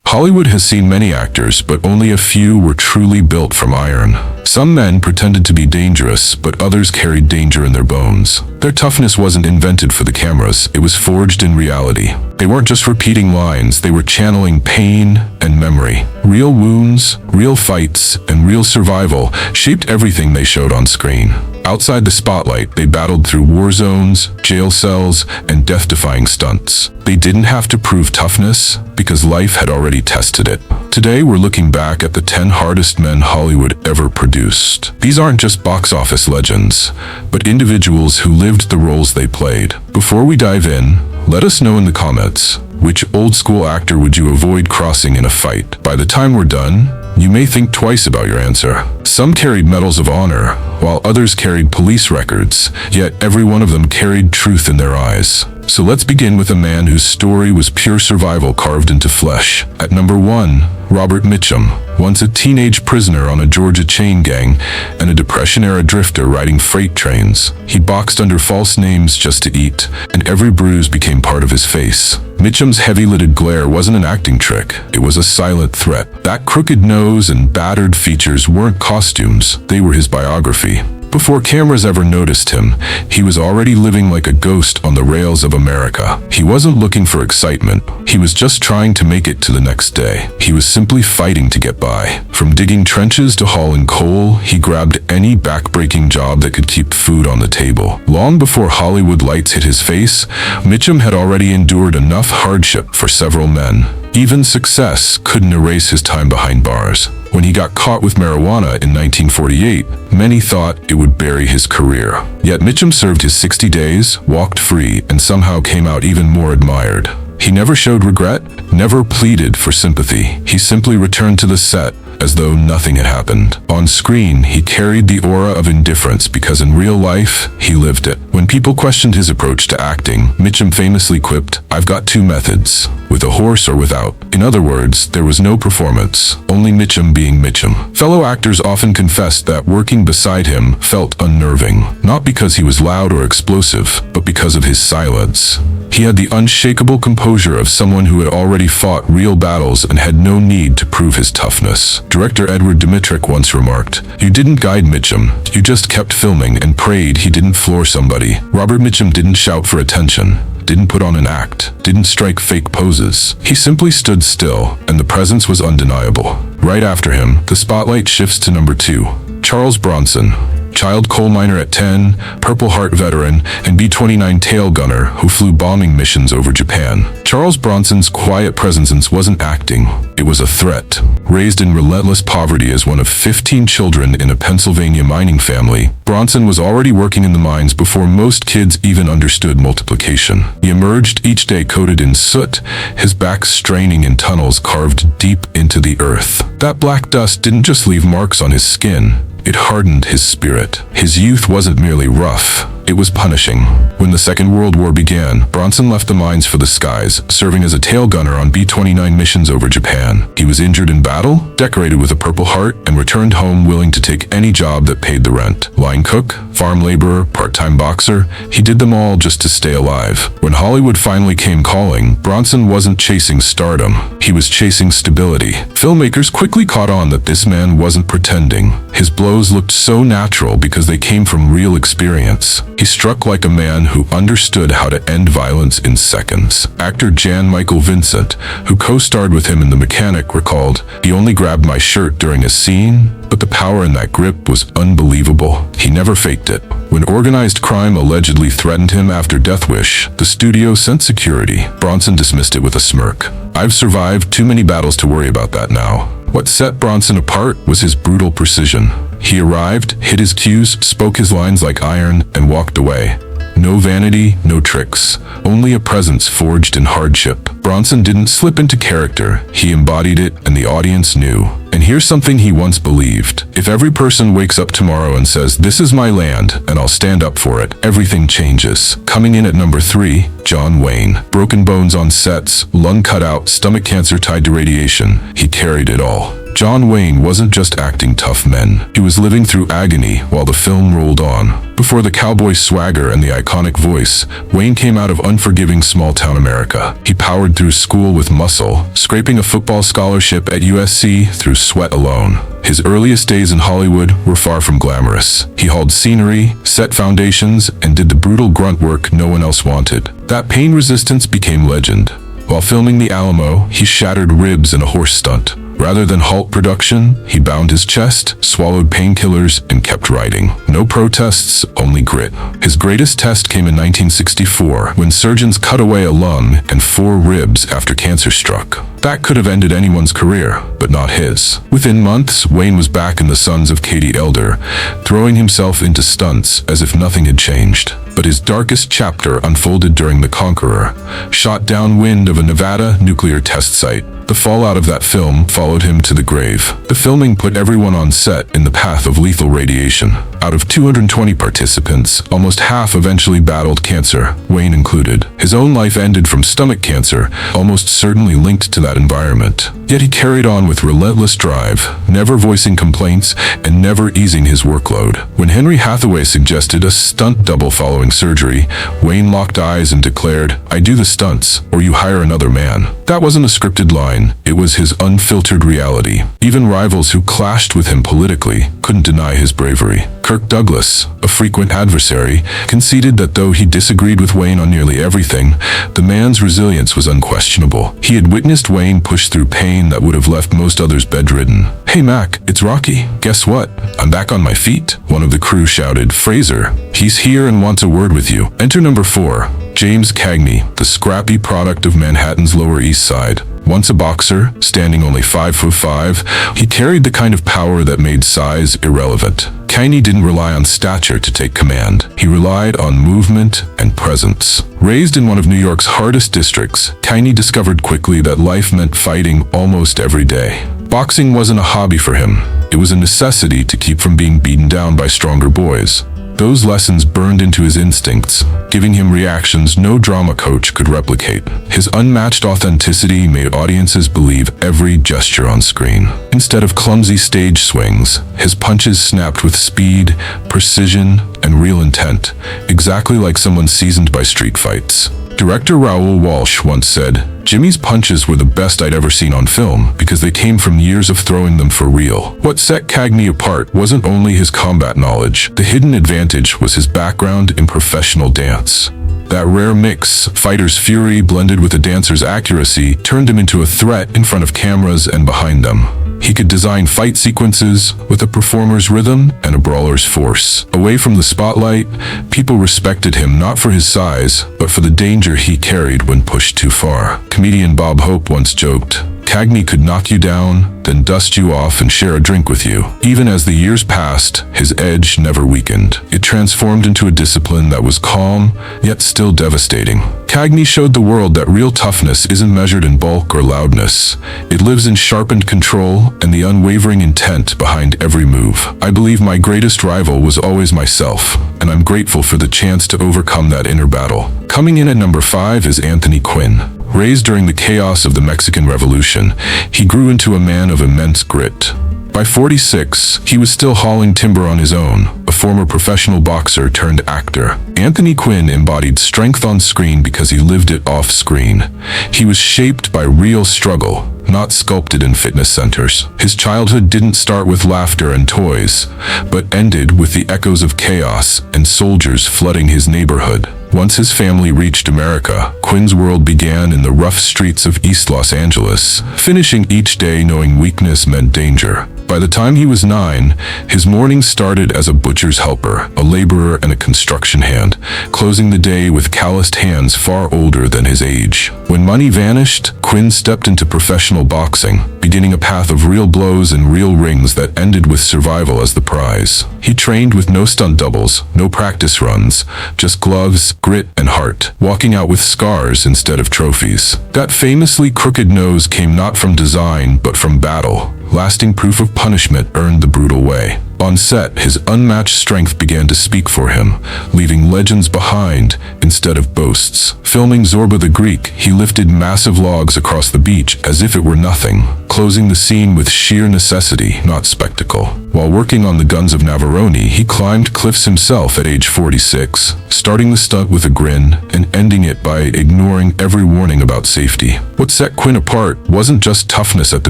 Hollywood has seen many actors, but only a few were truly built from iron. Some men pretended to be dangerous, but others carried danger in their bones. Their toughness wasn't invented for the cameras, it was forged in reality. They weren't just repeating lines, they were channeling pain and memory. Real wounds, real fights, and real survival shaped everything they showed on screen. Outside the spotlight, they battled through war zones, jail cells, and death-defying stunts. They didn't have to prove toughness because life had already tested it. Today, we're looking back at the 10 hardest men Hollywood ever produced. These aren't just box office legends, but individuals who lived the roles they played. Before we dive in, let us know in the comments, which old-school actor would you avoid crossing in a fight? By the time we're done, you may think twice about your answer. Some carried medals of honor, while others carried police records, yet every one of them carried truth in their eyes. So let's begin with a man whose story was pure survival carved into flesh. At number 1, Robert Mitchum. Once a teenage prisoner on a Georgia chain gang and a Depression-era drifter riding freight trains, he boxed under false names just to eat, and every bruise became part of his face. Mitchum's heavy-lidded glare wasn't an acting trick, it was a silent threat. That crooked nose and battered features weren't costumes, they were his biography. Before cameras ever noticed him, he was already living like a ghost on the rails of America. He wasn't looking for excitement, he was just trying to make it to the next day. He was simply fighting to get by. From digging trenches to hauling coal, he grabbed any back-breaking job that could keep food on the table. Long before Hollywood lights hit his face, Mitchum had already endured enough hardship for several men. Even success couldn't erase his time behind bars. When he got caught with marijuana in 1948, many thought it would bury his career. Yet Mitchum served his 60 days, walked free, and somehow came out even more admired. He never showed regret, never pleaded for sympathy. He simply returned to the set as though nothing had happened. On screen, he carried the aura of indifference because in real life, he lived it. When people questioned his approach to acting, Mitchum famously quipped, "I've got two methods, with a horse or without." In other words, there was no performance, only Mitchum being Mitchum. Fellow actors often confessed that working beside him felt unnerving, not because he was loud or explosive, but because of his silence. He had the unshakable composure of someone who had already fought real battles and had no need to prove his toughness. Director Edward Dmytryk once remarked, "You didn't guide Mitchum, you just kept filming and prayed he didn't floor somebody." Robert Mitchum didn't shout for attention, didn't put on an act, didn't strike fake poses. He simply stood still, and the presence was undeniable. Right after him, the spotlight shifts to number 2, Charles Bronson. Child coal miner at 10, Purple Heart veteran, and B-29 tail gunner who flew bombing missions over Japan. Charles Bronson's quiet presence wasn't acting, it was a threat. Raised in relentless poverty as one of 15 children in a Pennsylvania mining family, Bronson was already working in the mines before most kids even understood multiplication. He emerged each day coated in soot, his back straining in tunnels carved deep into the earth. That black dust didn't just leave marks on his skin, it hardened his spirit. His youth wasn't merely rough, it was punishing. When the Second World War began, Bronson left the mines for the skies, serving as a tail gunner on B-29 missions over Japan. He was injured in battle, decorated with a Purple Heart, and returned home willing to take any job that paid the rent. Line cook, farm laborer, part-time boxer, he did them all just to stay alive. When Hollywood finally came calling, Bronson wasn't chasing stardom, he was chasing stability. Filmmakers quickly caught on that this man wasn't pretending. His blows looked so natural because they came from real experience. He struck like a man who understood how to end violence in seconds. Actor Jan Michael Vincent, who co-starred with him in The Mechanic, recalled, "He only grabbed my shirt during a scene, but the power in that grip was unbelievable. He never faked it." When organized crime allegedly threatened him after Death Wish, the studio sent security. Bronson dismissed it with a smirk. "I've survived too many battles to worry about that now." What set Bronson apart was his brutal precision. He arrived, hit his cues, spoke his lines like iron, and walked away. No vanity, no tricks, only a presence forged in hardship. Bronson didn't slip into character, he embodied it, and the audience knew. And here's something he once believed: if every person wakes up tomorrow and says, "This is my land, and I'll stand up for it," everything changes. Coming in at number 3, John Wayne. Broken bones on sets, lung cut out, stomach cancer tied to radiation. He carried it all. John Wayne wasn't just acting tough men. He was living through agony while the film rolled on. Before the cowboy swagger and the iconic voice, Wayne came out of unforgiving small-town America. He powered through school with muscle, scraping a football scholarship at USC through sweat alone. His earliest days in Hollywood were far from glamorous. He hauled scenery, set foundations, and did the brutal grunt work no one else wanted. That pain resistance became legend. While filming The Alamo, he shattered ribs in a horse stunt. Rather than halt production, he bound his chest, swallowed painkillers, and kept writing. No protests, only grit. His greatest test came in 1964, when surgeons cut away a lung and 4 ribs after cancer struck. That could have ended anyone's career, but not his. Within months, Wayne was back in the Sons of Katie Elder, throwing himself into stunts as if nothing had changed. But his darkest chapter unfolded during The Conqueror, shot downwind of a Nevada nuclear test site. The fallout of that film followed him to the grave. The filming put everyone on set in the path of lethal radiation. Out of 220 participants, almost half eventually battled cancer, Wayne included. His own life ended from stomach cancer, almost certainly linked to that environment. Yet he carried on with relentless drive, never voicing complaints and never easing his workload. When Henry Hathaway suggested a stunt double following surgery, Wayne locked eyes and declared, "I do the stunts, or you hire another man." That wasn't a scripted line, it was his unfiltered reality. Even rivals who clashed with him politically couldn't deny his bravery. Kirk Douglas, a frequent adversary, conceded that though he disagreed with Wayne on nearly everything, the man's resilience was unquestionable. He had witnessed Wayne push through pain that would have left most others bedridden. "Hey Mac, it's Rocky. Guess what? I'm back on my feet," one of the crew shouted. "Fraser, he's here and wants a word with you." Enter number 4, James Cagney, the scrappy product of Manhattan's Lower East Side. Once a boxer, standing only 5'5", he carried the kind of power that made size irrelevant. Cagney didn't rely on stature to take command. He relied on movement and presence. Raised in one of New York's hardest districts, Cagney discovered quickly that life meant fighting almost every day. Boxing wasn't a hobby for him. It was a necessity to keep from being beaten down by stronger boys. Those lessons burned into his instincts, giving him reactions no drama coach could replicate. His unmatched authenticity made audiences believe every gesture on screen. Instead of clumsy stage swings, his punches snapped with speed, precision, and real intent, exactly like someone seasoned by street fights. Director Raoul Walsh once said, "Jimmy's punches were the best I'd ever seen on film because they came from years of throwing them for real." What set Cagney apart wasn't only his combat knowledge. The hidden advantage was his background in professional dance. That rare mix, fighter's fury blended with a dancer's accuracy, turned him into a threat in front of cameras and behind them. He could design fight sequences with a performer's rhythm and a brawler's force. Away from the spotlight, people respected him not for his size, but for the danger he carried when pushed too far. Comedian Bob Hope once joked, "Cagney could knock you down, then dust you off and share a drink with you." Even as the years passed, his edge never weakened. It transformed into a discipline that was calm, yet still devastating. Cagney showed the world that real toughness isn't measured in bulk or loudness. It lives in sharpened control and the unwavering intent behind every move. I believe my greatest rival was always myself, and I'm grateful for the chance to overcome that inner battle. Coming in at number 5 is Anthony Quinn. Raised during the chaos of the Mexican Revolution, he grew into a man of immense grit. By 46, he was still hauling timber on his own, a former professional boxer turned actor. Anthony Quinn embodied strength on screen because he lived it off screen. He was shaped by real struggle, not sculpted in fitness centers. His childhood didn't start with laughter and toys, but ended with the echoes of chaos and soldiers flooding his neighborhood. Once his family reached America, Quinn's world began in the rough streets of East Los Angeles, finishing each day knowing weakness meant danger. By the time he was 9, his mornings started as a butcher's helper, a laborer and a construction hand, closing the day with calloused hands far older than his age. When money vanished, Quinn stepped into professional boxing, beginning a path of real blows and real rings that ended with survival as the prize. He trained with no stunt doubles, no practice runs, just gloves, grit, and heart, walking out with scars instead of trophies. That famously crooked nose came not from design, but from battle. Lasting proof of punishment earned the brutal way. On set, his unmatched strength began to speak for him, leaving legends behind instead of boasts. Filming Zorba the Greek, he lifted massive logs across the beach as if it were nothing. closing the scene with sheer necessity, not spectacle. While working on the guns of Navarone, he climbed cliffs himself at age 46, starting the stunt with a grin and ending it by ignoring every warning about safety. What set Quinn apart wasn't just toughness at the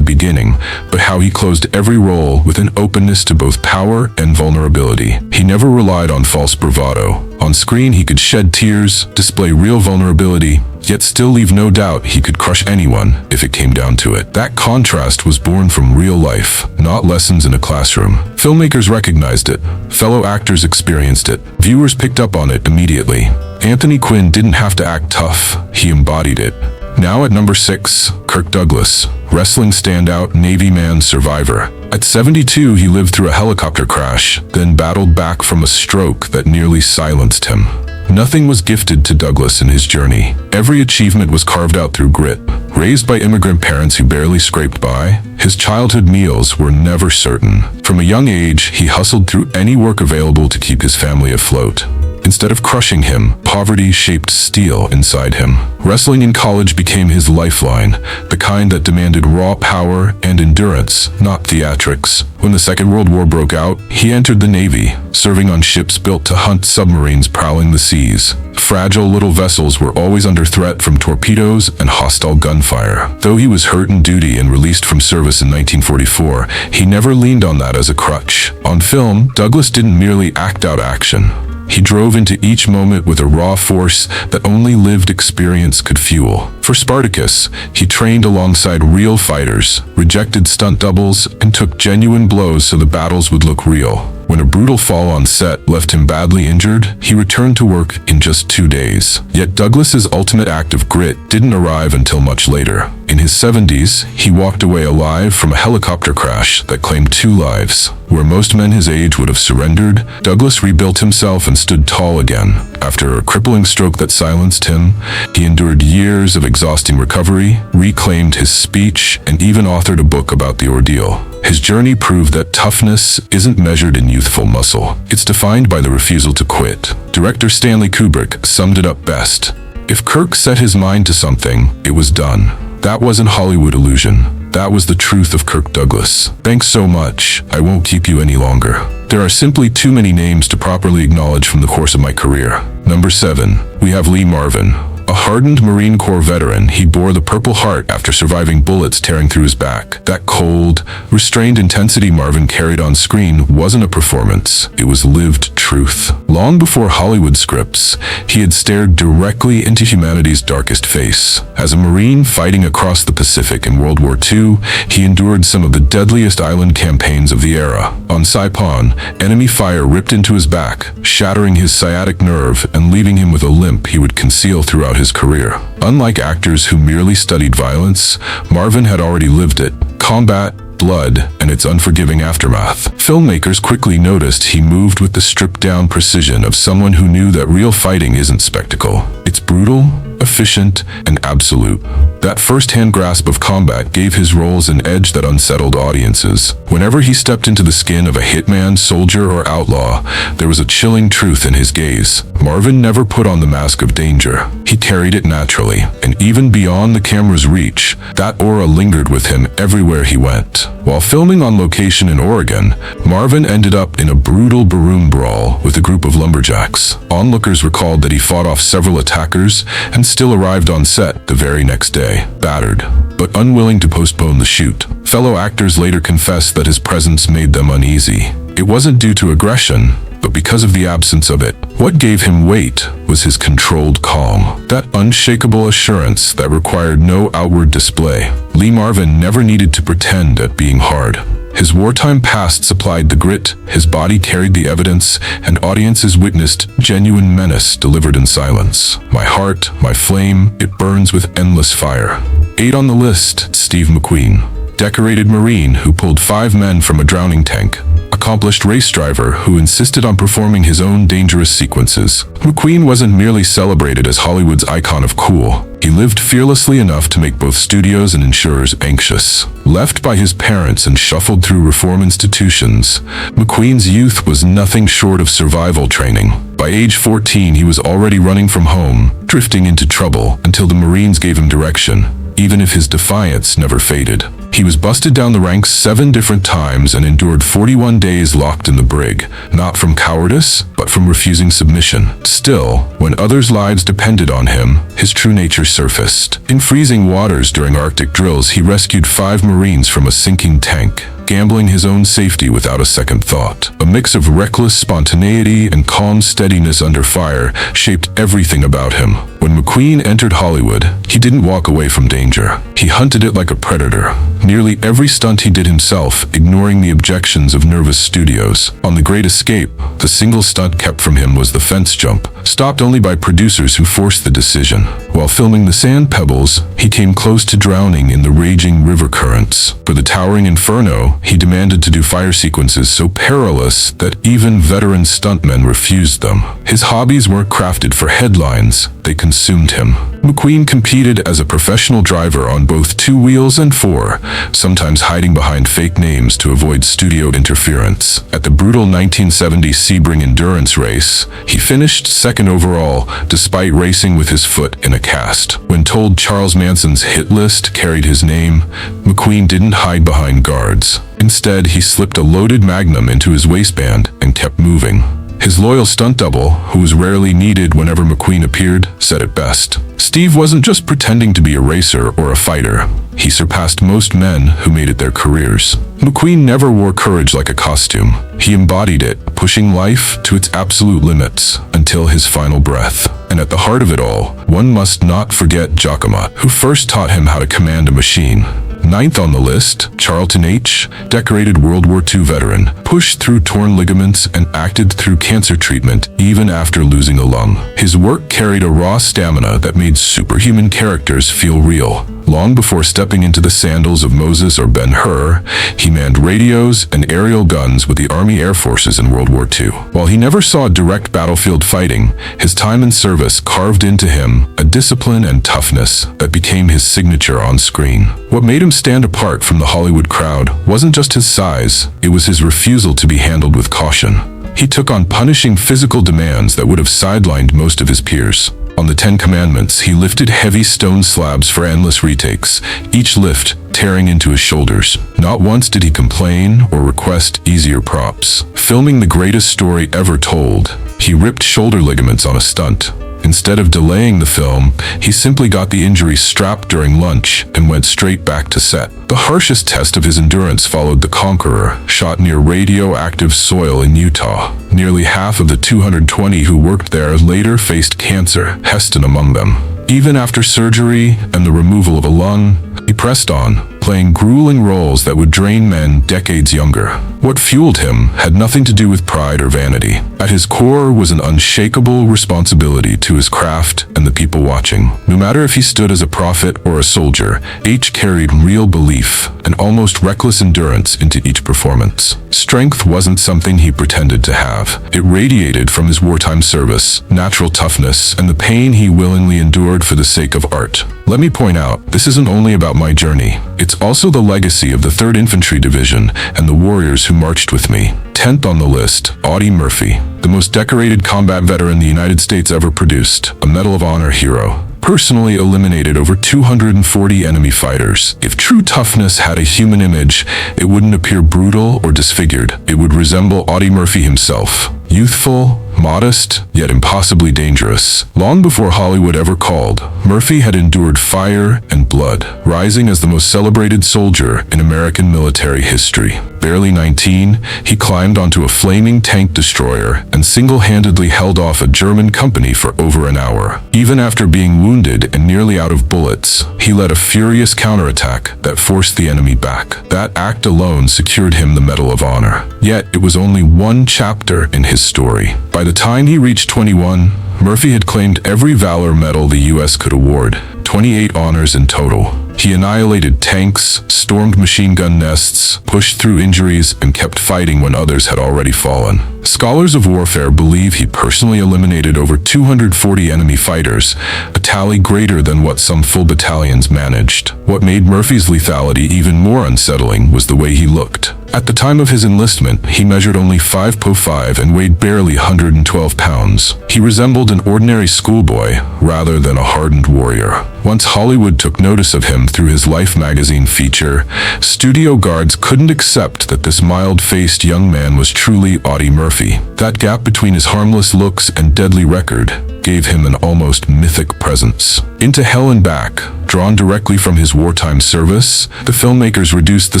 beginning, but how he closed every role with an openness to both power and vulnerability. He never relied on false bravado. On screen, he could shed tears, display real vulnerability, yet still leave no doubt he could crush anyone if it came down to it. That contrast was born from real life, not lessons in a classroom. Filmmakers recognized it. Fellow actors experienced it. Viewers picked up on it immediately. Anthony Quinn didn't have to act tough. He embodied it. Now at number 6, Kirk Douglas, wrestling standout, Navy man survivor. At 72, he lived through a helicopter crash, then battled back from a stroke that nearly silenced him. Nothing was gifted to Douglas in his journey. Every achievement was carved out through grit. Raised by immigrant parents who barely scraped by, his childhood meals were never certain. From a young age, he hustled through any work available to keep his family afloat. Instead of crushing him, poverty shaped steel inside him. Wrestling in college became his lifeline, the kind that demanded raw power and endurance, not theatrics. When the Second World War broke out, he entered the Navy, serving on ships built to hunt submarines prowling the seas. Fragile little vessels were always under threat from torpedoes and hostile gunfire. Though he was hurt in duty and released from service in 1944, he never leaned on that as a crutch. On film, Douglas didn't merely act out action. He drove into each moment with a raw force that only lived experience could fuel. For Spartacus, he trained alongside real fighters, rejected stunt doubles, and took genuine blows so the battles would look real. When a brutal fall on set left him badly injured, he returned to work in just 2 days. Yet Douglas's ultimate act of grit didn't arrive until much later. In his 70s, he walked away alive from a helicopter crash that claimed 2 lives. Where most men his age would have surrendered, Douglas rebuilt himself and stood tall again. After a crippling stroke that silenced him, he endured years of exhausting recovery, reclaimed his speech, and even authored a book about the ordeal. His journey proved that toughness isn't measured in youthful muscle. It's defined by the refusal to quit. Director Stanley Kubrick summed it up best. If Kirk set his mind to something, it was done. That wasn't Hollywood illusion. That was the truth of Kirk Douglas. Thanks so much. I won't keep you any longer. There are simply too many names to properly acknowledge from the course of my career. Number 7, we have Lee Marvin. A hardened Marine Corps veteran, he bore the Purple Heart after surviving bullets tearing through his back. That cold, restrained intensity Marvin carried on screen wasn't a performance, it was lived truth. Long before Hollywood scripts, he had stared directly into humanity's darkest face. As a Marine fighting across the Pacific in World War II, he endured some of the deadliest island campaigns of the era. On Saipan, enemy fire ripped into his back, shattering his sciatic nerve and leaving him with a limp he would conceal throughout his career. Unlike actors who merely studied violence, Marvin had already lived it. Combat, blood, and its unforgiving aftermath. Filmmakers quickly noticed he moved with the stripped-down precision of someone who knew that real fighting isn't spectacle. It's brutal, efficient, and absolute. That first-hand grasp of combat gave his roles an edge that unsettled audiences. Whenever he stepped into the skin of a hitman, soldier, or outlaw, there was a chilling truth in his gaze. Marvin never put on the mask of danger. He carried it naturally, and even beyond the camera's reach, that aura lingered with him everywhere he went. While filming on location in Oregon, Marvin ended up in a brutal barroom brawl with a group of lumberjacks. Onlookers recalled that he fought off several attackers and still arrived on set the very next day, battered, but unwilling to postpone the shoot. Fellow actors later confessed that his presence made them uneasy. It wasn't due to aggression, but because of the absence of it. What gave him weight was his controlled calm, that unshakable assurance that required no outward display. Lee Marvin never needed to pretend at being hard. His wartime past supplied the grit, his body carried the evidence, and audiences witnessed genuine menace delivered in silence. My heart, my flame, it burns with endless fire. 8 on the list, Steve McQueen. Decorated Marine who pulled 5 men from a drowning tank. Accomplished race driver who insisted on performing his own dangerous sequences. McQueen wasn't merely celebrated as Hollywood's icon of cool. He lived fearlessly enough to make both studios and insurers anxious. Left by his parents and shuffled through reform institutions, McQueen's youth was nothing short of survival training. By age 14, he was already running from home, drifting into trouble until the Marines gave him direction, even if his defiance never faded. He was busted down the ranks 7 different times and endured 41 days locked in the brig, not from cowardice, but from refusing submission. Still, when others' lives depended on him, his true nature surfaced. In freezing waters during Arctic drills, he rescued 5 Marines from a sinking tank, gambling his own safety without a second thought. A mix of reckless spontaneity and calm steadiness under fire shaped everything about him. When McQueen entered Hollywood, he didn't walk away from danger. He hunted it like a predator. Nearly every stunt he did himself, ignoring the objections of nervous studios. On The Great Escape, the single stunt kept from him was the fence jump, stopped only by producers who forced the decision. While filming The Sand Pebbles, he came close to drowning in the raging river currents. For The Towering Inferno, he demanded to do fire sequences so perilous that even veteran stuntmen refused them. His hobbies weren't crafted for headlines, they consumed him. McQueen competed as a professional driver on both 2 wheels and 4, sometimes hiding behind fake names to avoid studio interference. At the brutal 1970 Sebring endurance race, he finished 2nd overall, despite racing with his foot in a cast. When told Charles Manson's hit list carried his name, McQueen didn't hide behind guards. Instead, he slipped a loaded Magnum into his waistband and kept moving. His loyal stunt double, who was rarely needed whenever McQueen appeared, said it best. Steve wasn't just pretending to be a racer or a fighter. He surpassed most men who made it their careers. McQueen never wore courage like a costume. He embodied it, pushing life to its absolute limits until his final breath. And at the heart of it all, one must not forget Giacomo, who first taught him how to command a machine. 9th on the list, Charlton H., decorated World War II veteran, pushed through torn ligaments and acted through cancer treatment even after losing a lung. His work carried a raw stamina that made superhuman characters feel real. Long before stepping into the sandals of Moses or Ben-Hur, he manned radios and aerial guns with the Army Air Forces in World War II. While he never saw direct battlefield fighting, his time in service carved into him a discipline and toughness that became his signature on screen. What made him stand apart from the Hollywood crowd wasn't just his size, it was his refusal to be handled with caution. He took on punishing physical demands that would have sidelined most of his peers. On the 10 Commandments, he lifted heavy stone slabs for endless retakes, each lift tearing into his shoulders. Not once did he complain or request easier props. Filming the greatest story ever told, he ripped shoulder ligaments on a stunt. Instead of delaying the film, he simply got the injury strapped during lunch and went straight back to set. The harshest test of his endurance followed The Conqueror, shot near radioactive soil in Utah. Nearly half of the 220 who worked there later faced cancer, Heston among them. Even after surgery and the removal of a lung, he pressed on, playing grueling roles that would drain men decades younger. What fueled him had nothing to do with pride or vanity. At his core was an unshakable responsibility to his craft and the people watching. No matter if he stood as a prophet or a soldier, H carried real belief and almost reckless endurance into each performance. Strength wasn't something he pretended to have. It radiated from his wartime service, natural toughness, and the pain he willingly endured for the sake of art. Let me point out, this isn't only about my journey. It's also the legacy of the 3rd Infantry Division and the warriors who marched with me. 10th on the list, Audie Murphy, the most decorated combat veteran the United States ever produced, a Medal of Honor hero. Personally eliminated over 240 enemy fighters. If true toughness had a human image, it wouldn't appear brutal or disfigured. It would resemble Audie Murphy himself. Youthful, modest, yet impossibly dangerous. Long before Hollywood ever called, Murphy had endured fire and blood, rising as the most celebrated soldier in American military history. Barely 19, he climbed onto a flaming tank destroyer and single-handedly held off a German company for over an hour. Even after being wounded and nearly out of bullets, he led a furious counterattack that forced the enemy back. That act alone secured him the Medal of Honor. Yet, it was only one chapter in his story. By the time he reached 21, Murphy had claimed every Valor Medal the U.S. could award, 28 honors in total. He annihilated tanks, stormed machine gun nests, pushed through injuries, and kept fighting when others had already fallen. Scholars of warfare believe he personally eliminated over 240 enemy fighters, a tally greater than what some full battalions managed. What made Murphy's lethality even more unsettling was the way he looked. At the time of his enlistment, he measured only 5'5" and weighed barely 112 pounds. He resembled an ordinary schoolboy rather than a hardened warrior. Once Hollywood took notice of him through his Life magazine feature, studio guards couldn't accept that this mild-faced young man was truly Audie Murphy. That gap between his harmless looks and deadly record gave him an almost mythic presence. Into Hell and Back, drawn directly from his wartime service, the filmmakers reduced the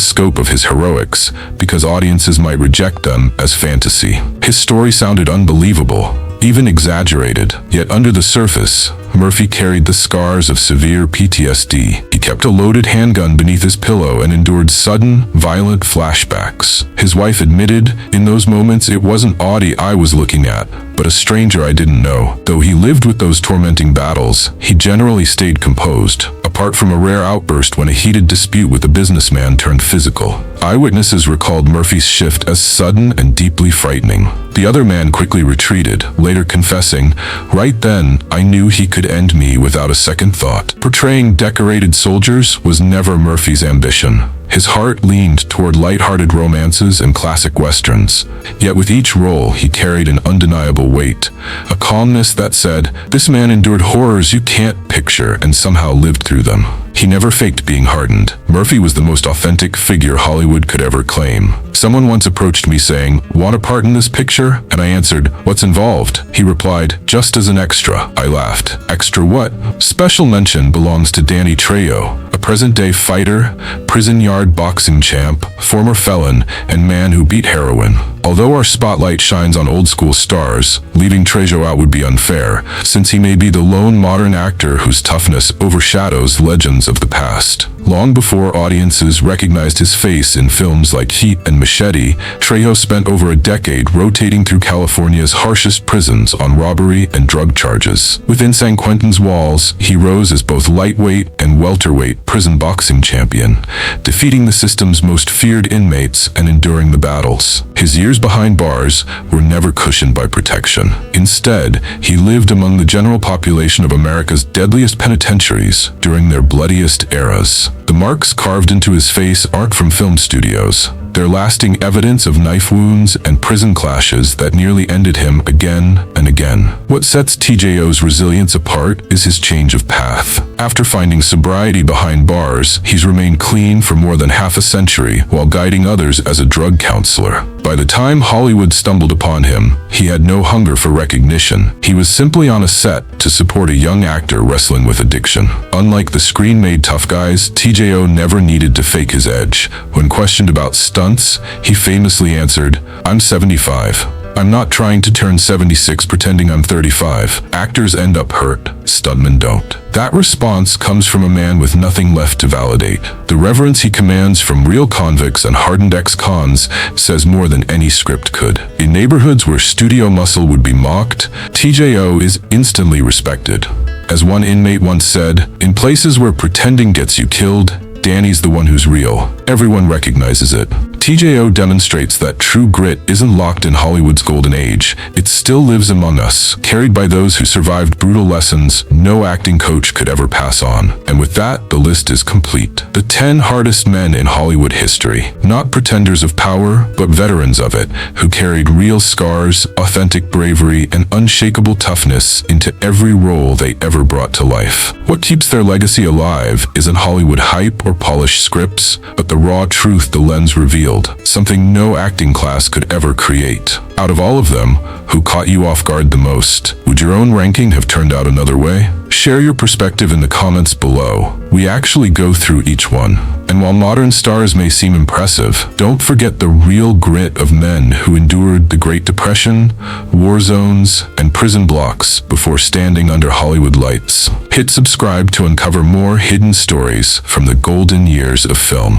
scope of his heroics because audiences might reject them as fantasy. His story sounded unbelievable, even exaggerated, yet under the surface, Murphy carried the scars of severe PTSD. He kept a loaded handgun beneath his pillow and endured sudden, violent flashbacks. His wife admitted, in those moments it wasn't Audie I was looking at, but a stranger I didn't know. Though he lived with those tormenting battles, he generally stayed composed, apart from a rare outburst when a heated dispute with a businessman turned physical. Eyewitnesses recalled Murphy's shift as sudden and deeply frightening. The other man quickly retreated, later confessing, "Right then, I knew he could end me without a second thought." Portraying decorated soldiers was never Murphy's ambition. His heart leaned toward light-hearted romances and classic westerns. Yet with each role, he carried an undeniable weight, a calmness that said, "This man endured horrors you can't picture and somehow lived through them." He never faked being hardened. Murphy was the most authentic figure Hollywood could ever claim. Someone once approached me saying, "Want a part in this picture?" And I answered, "What's involved?" He replied, "Just as an extra." I laughed. "Extra what?" Special mention belongs to Danny Trejo, a present-day fighter, prison yard boxing champ, former felon, and man who beat heroin. Although our spotlight shines on old-school stars, leaving Trejo out would be unfair, since he may be the lone modern actor whose toughness overshadows legends of the past. Long before audiences recognized his face in films like Heat and Machete, Trejo spent over a decade rotating through California's harshest prisons on robbery and drug charges. Within San Quentin's walls, he rose as both lightweight and welterweight prison boxing champion, defeating the system's most feared inmates and enduring the battles. His years behind bars were never cushioned by protection. Instead, he lived among the general population of America's deadliest penitentiaries during their bloodiest eras. The marks carved into his face aren't from film studios. They're lasting evidence of knife wounds and prison clashes that nearly ended him again and again. What sets TJO's resilience apart is his change of path. After finding sobriety behind bars, he's remained clean for more than half a century while guiding others as a drug counselor. By the time Hollywood stumbled upon him, he had no hunger for recognition. He was simply on a set to support a young actor wrestling with addiction. Unlike the screen-made tough guys, TJO never needed to fake his edge. When questioned about stunts, he famously answered, "I'm 75. I'm not trying to turn 76 pretending I'm 35. Actors end up hurt, stuntmen don't." That response comes from a man with nothing left to validate. The reverence he commands from real convicts and hardened ex-cons says more than any script could. In neighborhoods where studio muscle would be mocked, TJO is instantly respected. As one inmate once said, "In places where pretending gets you killed, Danny's the one who's real." Everyone recognizes it. TJO demonstrates that true grit isn't locked in Hollywood's golden age. It still lives among us, carried by those who survived brutal lessons no acting coach could ever pass on. And with that, the list is complete. The 10 hardest men in Hollywood history. Not pretenders of power, but veterans of it, who carried real scars, authentic bravery, and unshakable toughness into every role they ever brought to life. What keeps their legacy alive isn't Hollywood hype or polished scripts, but the raw truth the lens revealed. Something no acting class could ever create. Out of all of them, who caught you off guard the most? Would your own ranking have turned out another way? Share your perspective in the comments below. We actually go through each one. And while modern stars may seem impressive, don't forget the real grit of men who endured the Great Depression, war zones, and prison blocks before standing under Hollywood lights. Hit subscribe to uncover more hidden stories from the golden years of film.